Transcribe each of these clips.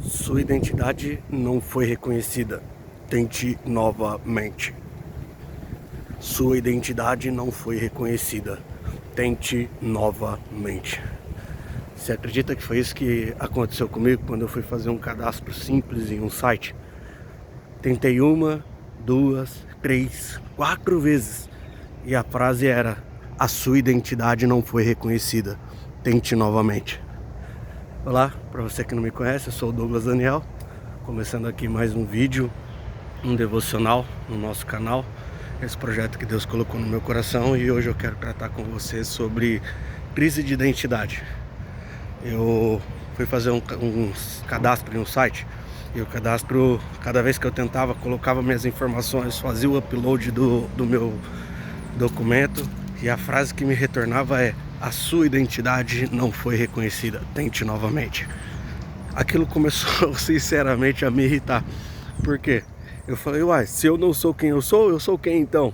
Sua identidade não foi reconhecida. Tente novamente. Sua identidade não foi reconhecida. Tente novamente. Você acredita que foi isso que aconteceu comigo quando eu fui fazer um cadastro simples em um site? Tentei uma, duas, três, quatro vezes. E a frase era: a sua identidade não foi reconhecida. Tente novamente. Olá, para você que não me conhece, eu sou o Douglas Daniel. Começando aqui mais um vídeo, um devocional no nosso canal. Esse projeto que Deus colocou no meu coração. E hoje eu quero tratar com você sobre crise de identidade. Eu fui fazer um cadastro em um site. E o cadastro, cada vez que eu tentava, colocava minhas informações, fazia o upload do meu documento. E a frase que me retornava é: a sua identidade não foi reconhecida, tente novamente. Aquilo começou sinceramente a me irritar. Por quê? Eu falei, uai, se eu não sou quem eu sou quem então?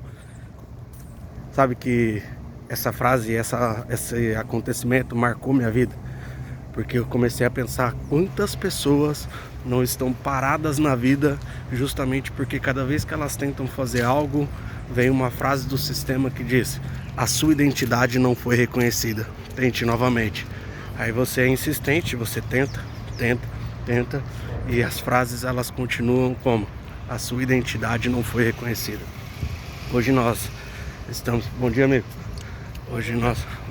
Sabe que essa frase, esse acontecimento marcou minha vida. Porque eu comecei a pensar quantas pessoas não estão paradas na vida justamente porque cada vez que elas tentam fazer algo, vem uma frase do sistema que diz: a sua identidade não foi reconhecida, tente novamente. Aí você é insistente, você tenta, e as frases elas continuam como: a sua identidade não foi reconhecida. Hoje nós estamos... Bom dia, amigo. Hoje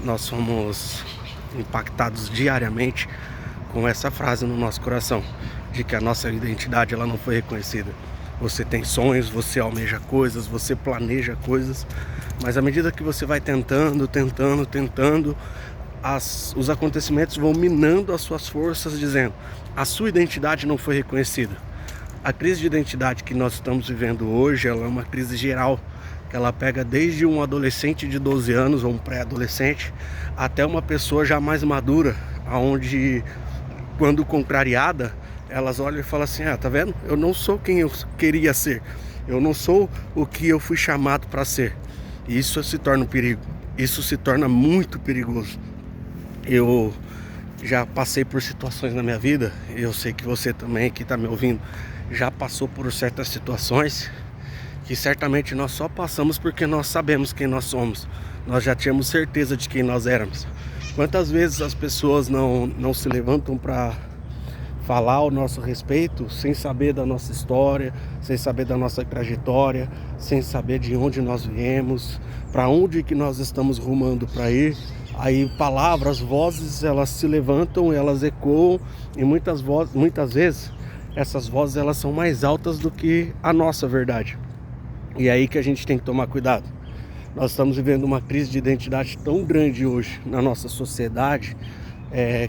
nós somos impactados diariamente com essa frase no nosso coração, de que a nossa identidade ela não foi reconhecida. Você tem sonhos, você almeja coisas, você planeja coisas, mas à medida que você vai tentando, os acontecimentos vão minando as suas forças, dizendo: a sua identidade não foi reconhecida. A crise de identidade que nós estamos vivendo hoje, ela é uma crise geral, que ela pega desde um adolescente de 12 anos ou um pré-adolescente até uma pessoa já mais madura, aonde, quando contrariada, elas olham e falam assim: ah, tá vendo? Eu não sou quem eu queria ser, eu não sou o que eu fui chamado para ser. E isso se torna um perigo, isso se torna muito perigoso. Eu já passei por situações na minha vida, e eu sei que você também que está me ouvindo já passou por certas situações que certamente nós só passamos porque nós sabemos quem nós somos. Nós já tínhamos certeza de quem nós éramos. Quantas vezes as pessoas não se levantam para falar ao nosso respeito sem saber da nossa história, sem saber da nossa trajetória, sem saber de onde nós viemos, para onde que nós estamos rumando para ir. Aí palavras, vozes, elas se levantam, elas ecoam, e muitas vezes essas vozes elas são mais altas do que a nossa verdade. E é aí que a gente tem que tomar cuidado. Nós estamos vivendo uma crise de identidade tão grande hoje na nossa sociedade,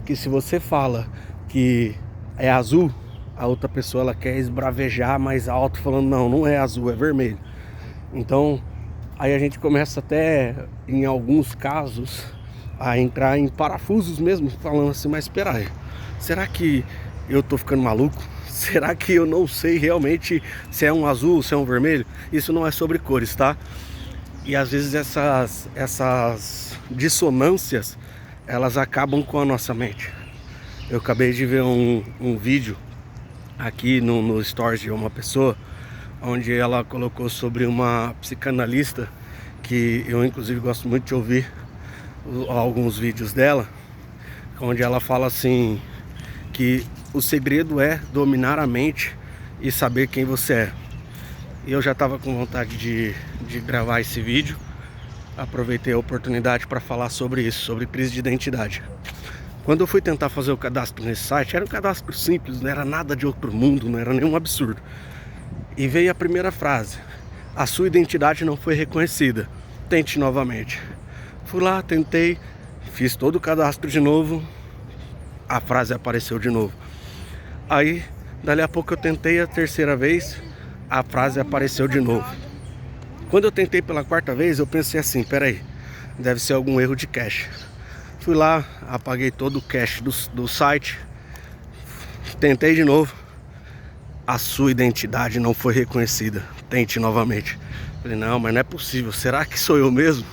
que se você fala que é azul, a outra pessoa ela quer esbravejar mais alto, falando: não é azul, é vermelho. Então, aí a gente começa até, em alguns casos, a entrar em parafusos mesmo, falando assim: mas espera aí, será que eu tô ficando maluco? Será que eu não sei realmente se é um azul, se é um vermelho? Isso não é sobre cores, tá? E às vezes essas dissonâncias, elas acabam com a nossa mente. Eu acabei de ver um vídeo aqui no Stories de uma pessoa, onde ela colocou sobre uma psicanalista, que eu inclusive gosto muito de ouvir alguns vídeos dela, onde ela fala assim, que o segredo é dominar a mente e saber quem você é. E eu já estava com vontade de gravar esse vídeo. Aproveitei a oportunidade para falar sobre isso, sobre crise de identidade. Quando eu fui tentar fazer o cadastro nesse site, era um cadastro simples, não era nada de outro mundo, não era nenhum absurdo. E veio a primeira frase: a sua identidade não foi reconhecida, tente novamente. Fui lá, tentei, fiz todo o cadastro de novo, a frase apareceu de novo. Aí, dali a pouco eu tentei a terceira vez, a frase apareceu de novo. Quando eu tentei pela quarta vez, eu pensei assim: peraí, deve ser algum erro de cache. Fui lá, apaguei todo o cache do site, tentei de novo, a sua identidade não foi reconhecida, tente novamente. Falei: não, mas não é possível, será que sou eu mesmo?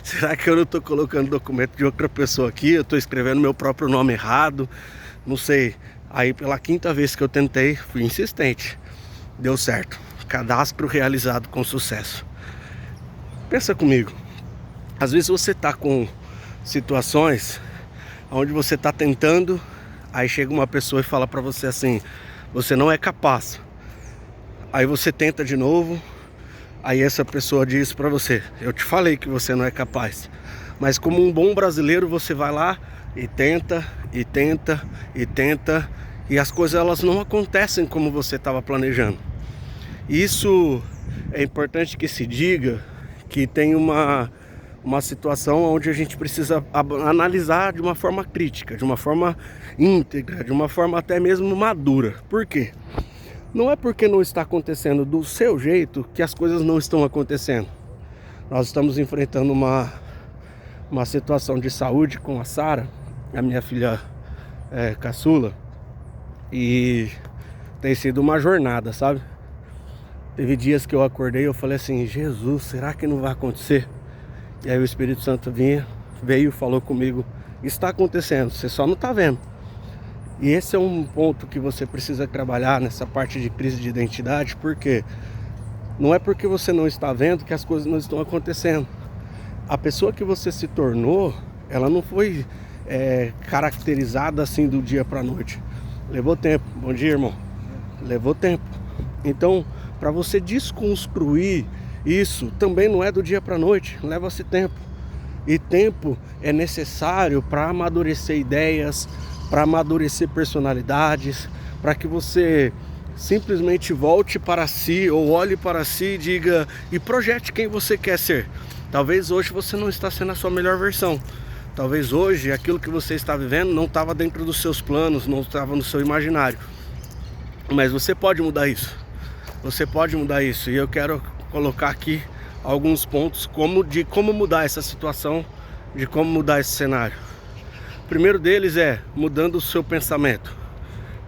Será que eu não estou colocando documento de outra pessoa aqui? Eu estou escrevendo meu próprio nome errado? Não sei. Aí pela quinta vez que eu tentei, fui insistente, deu certo. Cadastro realizado com sucesso. Pensa comigo, às vezes você tá com situações onde você tá tentando, aí chega uma pessoa e fala pra você assim: você não é capaz. Aí você tenta de novo, aí essa pessoa diz pra você: eu te falei que você não é capaz. Mas como um bom brasileiro, você vai lá e tenta, e tenta, e tenta, e as coisas elas não acontecem como você estava planejando. Isso é importante que se diga, que tem uma situação onde a gente precisa analisar de uma forma crítica, de uma forma íntegra, de uma forma até mesmo madura. Por quê? Não é porque não está acontecendo do seu jeito que as coisas não estão acontecendo. Nós estamos enfrentando uma situação de saúde com a Sara, a minha filha caçula, e tem sido uma jornada, sabe? Teve dias que eu acordei e eu falei assim: Jesus, será que não vai acontecer? E aí o Espírito Santo veio e falou comigo: está acontecendo, você só não está vendo. E esse é um ponto que você precisa trabalhar nessa parte de crise de identidade, porque não é porque você não está vendo que as coisas não estão acontecendo. A pessoa que você se tornou, ela não foi caracterizada assim do dia para a noite. Levou tempo. Bom dia, irmão. Levou tempo. Então, para você desconstruir isso, também não é do dia para a noite. Leva-se tempo. E tempo é necessário para amadurecer ideias, para amadurecer personalidades, para que você simplesmente volte para si, ou olhe para si e diga e projete quem você quer ser. Talvez hoje você não está sendo a sua melhor versão. Talvez hoje aquilo que você está vivendo não estava dentro dos seus planos, não estava no seu imaginário. Mas você pode mudar isso. Você pode mudar isso. E eu quero colocar aqui alguns pontos de como mudar essa situação, de como mudar esse cenário. O primeiro deles é mudando o seu pensamento.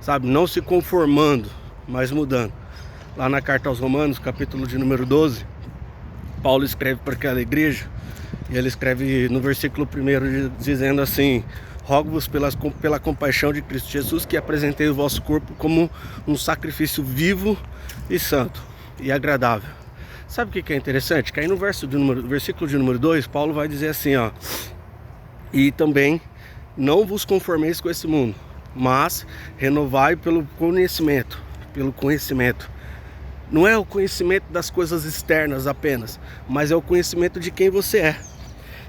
Sabe? Não se conformando, mas mudando. Lá na carta aos Romanos, capítulo de número 12, Paulo escreve para aquela igreja, e ele escreve no versículo 1 dizendo assim: rogo-vos pela compaixão de Cristo Jesus, que apresentei o vosso corpo como um sacrifício vivo e santo e agradável. Sabe o que é interessante? Que aí no versículo de número 2, Paulo vai dizer assim, ó: e também não vos conformeis com esse mundo, mas renovai pelo conhecimento. Não é o conhecimento das coisas externas apenas, mas é o conhecimento de quem você é.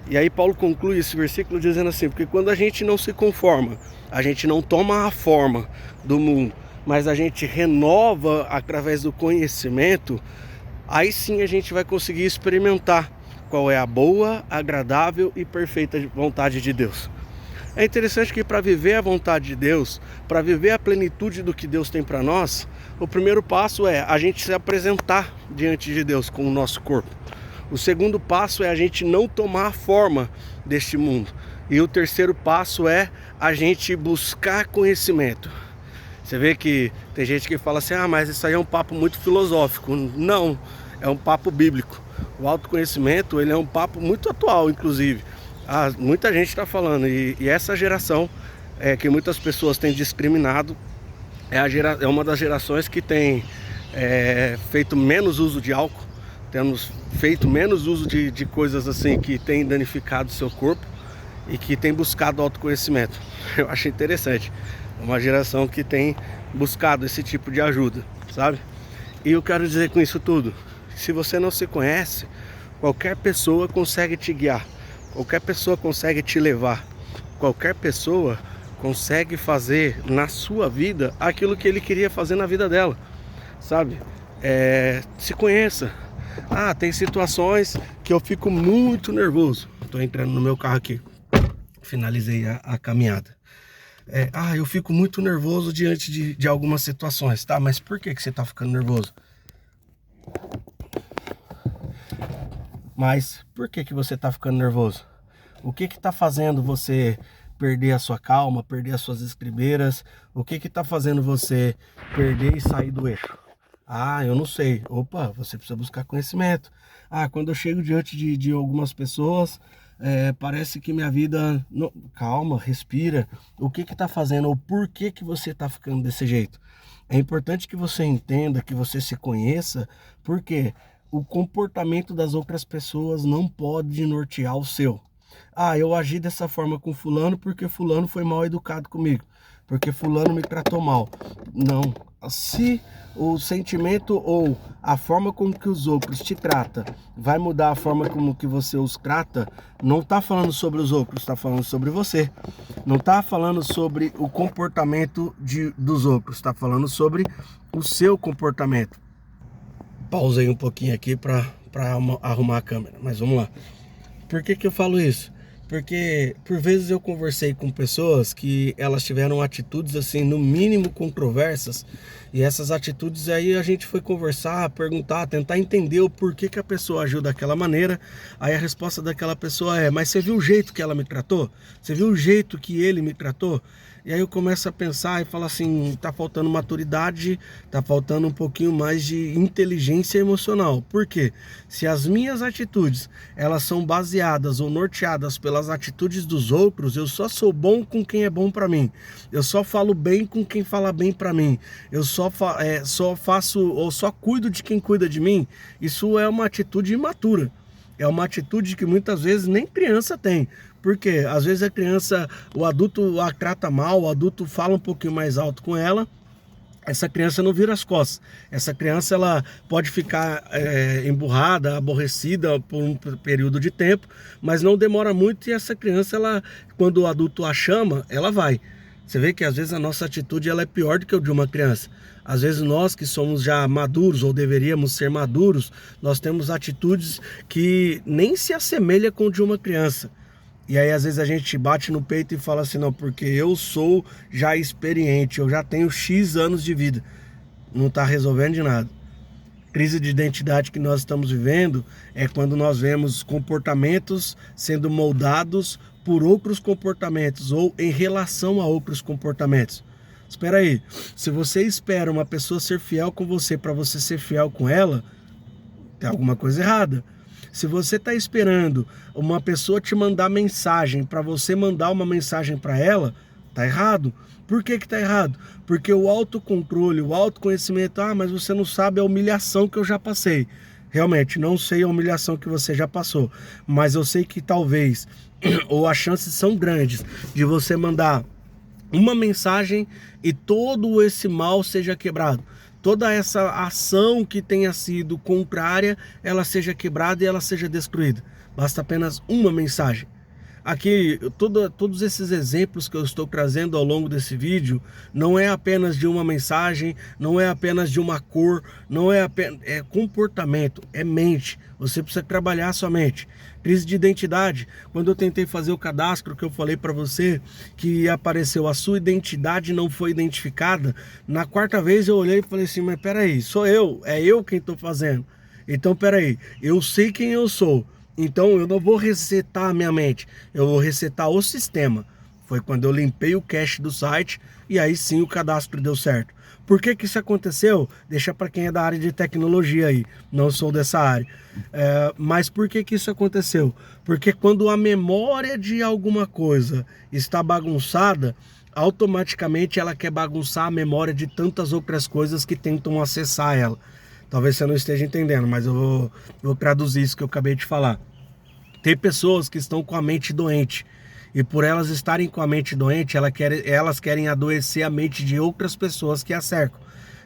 E aí Paulo conclui esse versículo dizendo assim: porque quando a gente não se conforma, a gente não toma a forma do mundo, mas a gente renova através do conhecimento, aí sim a gente vai conseguir experimentar qual é a boa, agradável e perfeita vontade de Deus. É interessante que para viver a vontade de Deus, para viver a plenitude do que Deus tem para nós, o primeiro passo é a gente se apresentar diante de Deus com o nosso corpo. O segundo passo é a gente não tomar a forma deste mundo. E o terceiro passo é a gente buscar conhecimento. Você vê que tem gente que fala assim: ah, mas isso aí é um papo muito filosófico. Não, é um papo bíblico. O autoconhecimento, ele é um papo muito atual, inclusive. Muita gente está falando, e essa geração que muitas pessoas têm discriminado é uma das gerações que tem feito menos uso de álcool, temos feito menos uso de coisas assim que tem danificado o seu corpo e que tem buscado autoconhecimento. Eu acho interessante, é uma geração que tem buscado esse tipo de ajuda, sabe? E eu quero dizer com isso tudo: se você não se conhece, qualquer pessoa consegue te guiar. Qualquer pessoa consegue te levar. Qualquer pessoa consegue fazer na sua vida aquilo que ele queria fazer na vida dela, sabe? Se conheça. Tem situações que eu fico muito nervoso. Estou entrando no meu carro aqui. Finalizei a caminhada. Eu fico muito nervoso diante de algumas situações, tá? Mas por que você está ficando nervoso? Mas por que você está ficando nervoso? O que está fazendo você perder a sua calma, perder as suas estribeiras? O que está fazendo você perder e sair do eixo? Eu não sei. Opa, você precisa buscar conhecimento. Quando eu chego diante de algumas pessoas, parece que minha vida... Calma, respira. O que que tá fazendo ou por que que você tá ficando desse jeito? É importante que você entenda, que você se conheça, porque o comportamento das outras pessoas não pode nortear o seu. Ah, eu agi dessa forma com fulano porque fulano foi mal educado comigo, porque fulano me tratou mal. Não. Se o sentimento ou a forma como que os outros te tratam vai mudar a forma como que você os trata, não está falando sobre os outros, está falando sobre você. Não está falando sobre o comportamento dos outros, está falando sobre o seu comportamento. Pausei um pouquinho aqui para arrumar a câmera, mas vamos lá. Por que que eu falo isso? Porque por vezes eu conversei com pessoas que elas tiveram atitudes assim, no mínimo controversas, e essas atitudes aí a gente foi conversar, perguntar, tentar entender o porquê que a pessoa agiu daquela maneira. Aí a resposta daquela pessoa é: mas você viu o jeito que ela me tratou? Você viu o jeito que ele me tratou? E aí eu começo a pensar e falo assim, tá faltando maturidade, tá faltando um pouquinho mais de inteligência emocional. Por quê? Se as minhas atitudes, elas são baseadas ou norteadas pelas atitudes dos outros, eu só sou bom com quem é bom para mim. Eu só falo bem com quem fala bem para mim. Eu só faço ou só cuido de quem cuida de mim. Isso é uma atitude imatura. É uma atitude que muitas vezes nem criança tem. Porque às vezes a criança, o adulto a trata mal, o adulto fala um pouquinho mais alto com ela, essa criança não vira as costas. Essa criança ela pode ficar emburrada, aborrecida por um período de tempo, mas não demora muito e essa criança, ela, quando o adulto a chama, ela vai. Você vê que às vezes a nossa atitude ela é pior do que a de uma criança. Às vezes nós que somos já maduros ou deveríamos ser maduros, nós temos atitudes que nem se assemelham com a de uma criança. E aí às vezes a gente bate no peito e fala assim, não, porque eu sou já experiente, eu já tenho X anos de vida. Não está resolvendo de nada. Crise de identidade que nós estamos vivendo é quando nós vemos comportamentos sendo moldados por outros comportamentos ou em relação a outros comportamentos. Espera aí, se você espera uma pessoa ser fiel com você para você ser fiel com ela, tem alguma coisa errada. Se você está esperando uma pessoa te mandar mensagem para você mandar uma mensagem para ela, tá errado. Por que que tá errado? Porque o autocontrole, o autoconhecimento, mas você não sabe a humilhação que eu já passei. Realmente, não sei a humilhação que você já passou, mas eu sei que talvez, ou as chances são grandes, de você mandar uma mensagem e todo esse mal seja quebrado. Toda essa ação que tenha sido contrária, ela seja quebrada e ela seja destruída. Basta apenas uma mensagem. Aqui, todos esses exemplos que eu estou trazendo ao longo desse vídeo, não é apenas de uma mensagem, não é apenas de uma cor, não é apenas, é comportamento, é mente. Você precisa trabalhar a sua mente. Crise de identidade. Quando eu tentei fazer o cadastro, que eu falei para você, que apareceu a sua identidade não foi identificada, na quarta vez eu olhei e falei assim, mas peraí, sou eu, é eu quem estou fazendo. Então peraí, eu sei quem eu sou. Então eu não vou resetar a minha mente, eu vou resetar o sistema. Foi quando eu limpei o cache do site e aí sim o cadastro deu certo. Por que que isso aconteceu? Deixa para quem é da área de tecnologia aí, não sou dessa área. Mas por que que isso aconteceu? Porque quando a memória de alguma coisa está bagunçada, automaticamente ela quer bagunçar a memória de tantas outras coisas que tentam acessar ela. Talvez você não esteja entendendo, mas eu vou traduzir isso que eu acabei de falar. Tem pessoas que estão com a mente doente. E por elas estarem com a mente doente, elas querem adoecer a mente de outras pessoas que a cercam.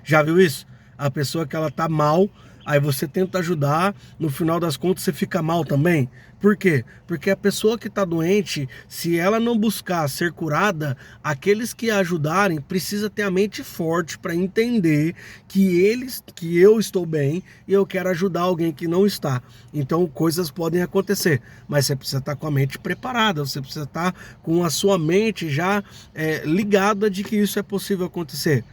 Já viu isso? A pessoa que ela está mal, aí você tenta ajudar, no final das contas você fica mal também. Por quê? Porque a pessoa que está doente, se ela não buscar ser curada, aqueles que a ajudarem precisa ter a mente forte para entender que eu estou bem e eu quero ajudar alguém que não está. Então coisas podem acontecer, mas você precisa estar com a mente preparada, você precisa estar com a sua mente já ligada de que isso é possível acontecer.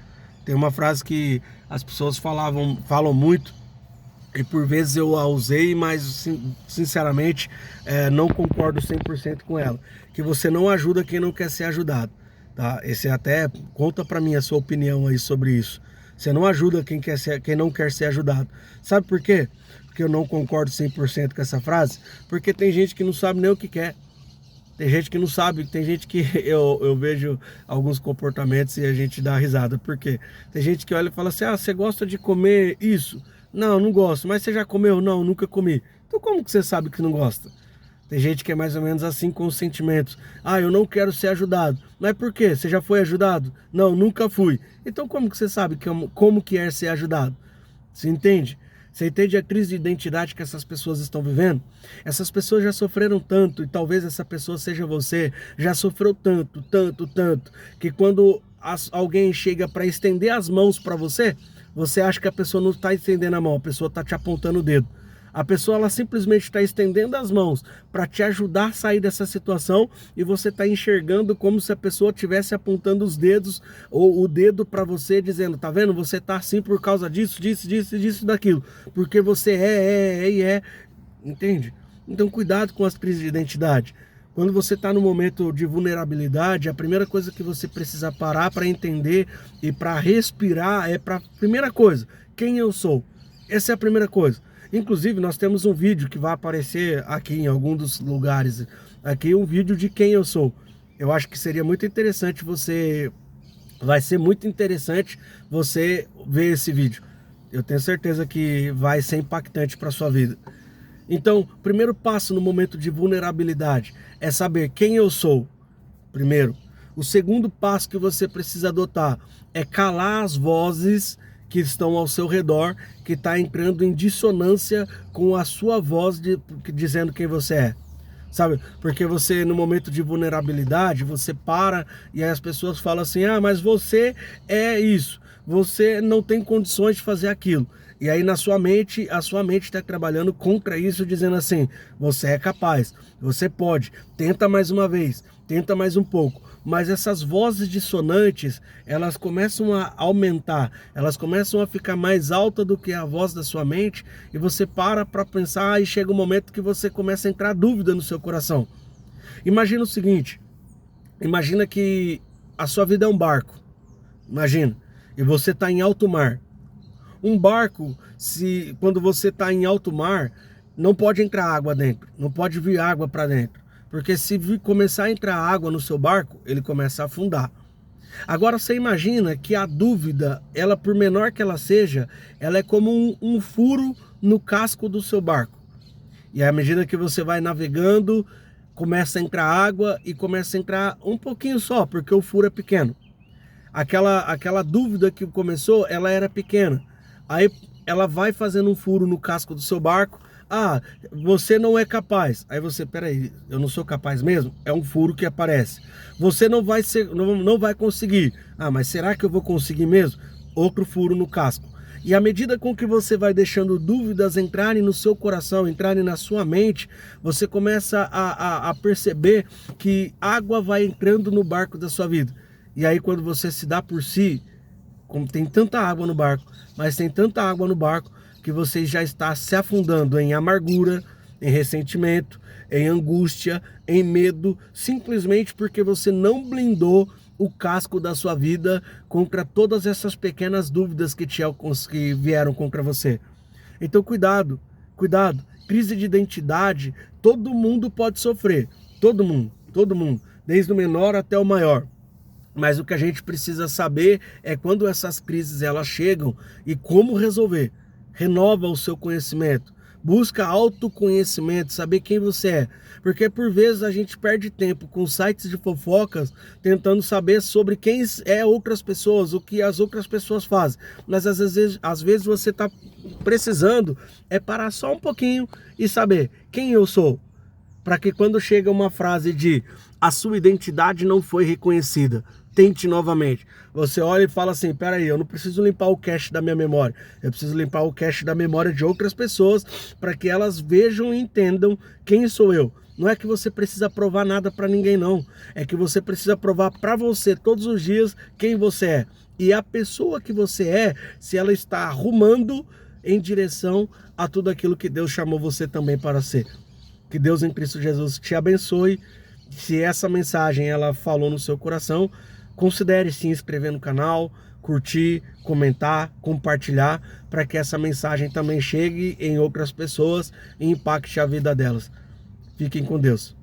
Tem uma frase que as pessoas falam muito, e por vezes eu a usei, mas sinceramente não concordo 100% com ela. Que você não ajuda quem não quer ser ajudado. Tá? Esse até conta para mim a sua opinião aí sobre isso. Você não ajuda quem não quer ser ajudado. Sabe por quê? que eu não concordo 100% com essa frase, porque tem gente que não sabe nem o que quer. Tem gente que não sabe, tem gente que eu vejo alguns comportamentos e a gente dá risada. Por quê? Tem gente que olha e fala assim, ah, você gosta de comer isso? Não, não gosto. Mas você já comeu? Não, nunca comi. Então como que você sabe que não gosta? Tem gente que é mais ou menos assim com os sentimentos. Ah, eu não quero ser ajudado. Mas por quê? Você já foi ajudado? Não, nunca fui. Então como que você sabe como que é ser ajudado? Você entende? Você entende a crise de identidade que essas pessoas estão vivendo? Essas pessoas já sofreram tanto, e talvez essa pessoa seja você, já sofreu tanto, que quando alguém chega para estender as mãos para você, você acha que a pessoa não está estendendo a mão, a pessoa está te apontando o dedo. A pessoa ela simplesmente está estendendo as mãos para te ajudar a sair dessa situação e você está enxergando como se a pessoa estivesse apontando os dedos ou o dedo para você dizendo, tá vendo? Você está assim por causa disso, disso, daquilo. Porque você é. Entende? Então cuidado com as crises de identidade. Quando você está no momento de vulnerabilidade, a primeira coisa que você precisa parar para entender e para respirar é para primeira coisa, quem eu sou. Essa é a primeira coisa. Inclusive, nós temos um vídeo que vai aparecer aqui em algum dos lugares, aqui um vídeo de quem eu sou. Eu acho que seria muito interessante vai ser muito interessante você ver esse vídeo. Eu tenho certeza que vai ser impactante para a sua vida. Então, o primeiro passo no momento de vulnerabilidade é saber quem eu sou, primeiro. O segundo passo que você precisa adotar é calar as vozes que estão ao seu redor, que está entrando em dissonância com a sua voz dizendo quem você é. Sabe? Porque você, no momento de vulnerabilidade, você para e aí as pessoas falam assim, ah, mas você é isso, você não tem condições de fazer aquilo. E aí na sua mente, a sua mente está trabalhando contra isso, dizendo assim, você é capaz, você pode, tenta mais uma vez, tenta mais um pouco. Mas essas vozes dissonantes, elas começam a aumentar, elas começam a ficar mais alta do que a voz da sua mente, e você para pensar e chega um momento que você começa a entrar dúvida no seu coração. Imagina o seguinte, imagina que a sua vida é um barco, imagina, e você está em alto mar. Um barco, quando você está em alto mar, não pode entrar água dentro, não pode vir água para dentro. Porque se começar a entrar água no seu barco, ele começa a afundar. Agora você imagina que a dúvida, ela por menor que ela seja, ela é como um furo no casco do seu barco. E à medida que você vai navegando, começa a entrar água e começa a entrar um pouquinho só, porque o furo é pequeno. Aquela dúvida que começou, ela era pequena. Aí ela vai fazendo um furo no casco do seu barco. Ah, você não é capaz. Aí você, peraí, eu não sou capaz mesmo? É um furo que aparece. Você não vai conseguir. Ah, mas será que eu vou conseguir mesmo? Outro furo no casco. E à medida com que você vai deixando dúvidas entrarem no seu coração, entrarem na sua mente, você começa a perceber que água vai entrando no barco da sua vida. E aí quando você se dá por si, como tem tanta água no barco, mas tem tanta água no barco, que você já está se afundando em amargura, em ressentimento, em angústia, em medo, simplesmente porque você não blindou o casco da sua vida contra todas essas pequenas dúvidas que vieram contra você. Então cuidado, cuidado. Crise de identidade, todo mundo pode sofrer, todo mundo, desde o menor até o maior. Mas o que a gente precisa saber é quando essas crises elas chegam e como resolver. Renova o seu conhecimento, busca autoconhecimento, saber quem você é. Porque por vezes a gente perde tempo com sites de fofocas tentando saber sobre quem é outras pessoas, o que as outras pessoas fazem. Mas às vezes você está precisando parar só um pouquinho e saber quem eu sou. Para que quando chega uma frase de a sua identidade não foi reconhecida, tente novamente. Você olha e fala assim, peraí, eu não preciso limpar o cache da minha memória, eu preciso limpar o cache da memória de outras pessoas para que elas vejam e entendam quem sou eu. Não é que você precisa provar nada para ninguém não, é que você precisa provar para você todos os dias quem você é. E a pessoa que você é, se ela está arrumando em direção a tudo aquilo que Deus chamou você também para ser. Que Deus em Cristo Jesus te abençoe. Se essa mensagem ela falou no seu coração, considere se inscrever no canal, curtir, comentar, compartilhar, para que essa mensagem também chegue em outras pessoas e impacte a vida delas. Fiquem com Deus.